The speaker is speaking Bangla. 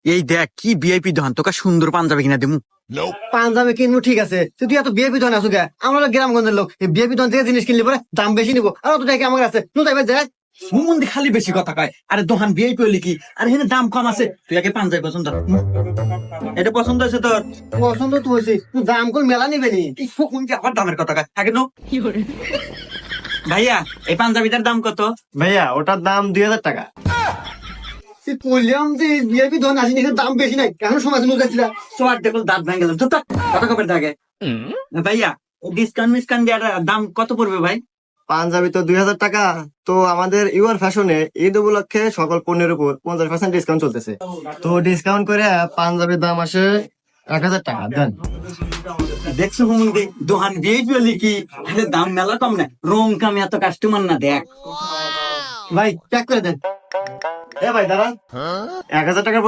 এই দেখ কি ভিআইপি দোকান, তোকে সুন্দর পাঞ্জাবি কিনা দিমু। পাঞ্জাবি কিনবো ঠিক আছে, তুই এত বিএপি দোকান আছো কে? আমরা গ্রামগঞ্জের লোক, এই বিএপি দোকান থেকে জিনিস কিনলে পরে দাম বেশি নিবো, আর অত টাকা আমার কাছে তুই তাই দেখ। সুমন্দি খালি বেশি কথা কয়, আরে দোকান ভিআইপি হলি কি, আর এখানে দাম কম আছে। তুই আগে পাঞ্জাবি পছন্দ কর। এটা পছন্দ হয়েছে তোর? পছন্দ তো হয়েছে, তুই দাম কোন মেলা নিবে নি? এই ফকুনকে আবার দামের কথা কয়, আগে নো। ভাইয়া এই পাঞ্জাবিটার দাম কত? ভাইয়া ওটার দাম 2000 টাকা। তুই বললাম যে বিএপি দোকান আসিনি, এখানে দাম বেশি নাই, এখন সমাজ যাচ্ছিলা। সোয়ার দেখুন দাঁত ভেঙে গেলাম, চুপ থাক, কথা কবের থাকে। ভাইয়া ডিসকাউন্ট মিসকাউন্ট দেওয়ার দাম কত পড়বে ভাই? পাঞ্জাবি তো 2000 টাকা। তো আমাদের ইউর ফ্যাশনে ঈদ উপলক্ষে সকল পণ্যের উপর 50% ডিসকাউন্ট চলতেছে। তো ডিসকাউন্ট করে পাঞ্জাবির দাম আসে 1000 টাকা দেন। দেখছো হুমন্দি দোকান ভিআইপি হলি কি, আরে দাম মেলা কম না, রং কামে এত কাস্টমার না দেখ। ভাই প্যাক করে দেন। ভাই দাঁড়ান, 1000 টাকার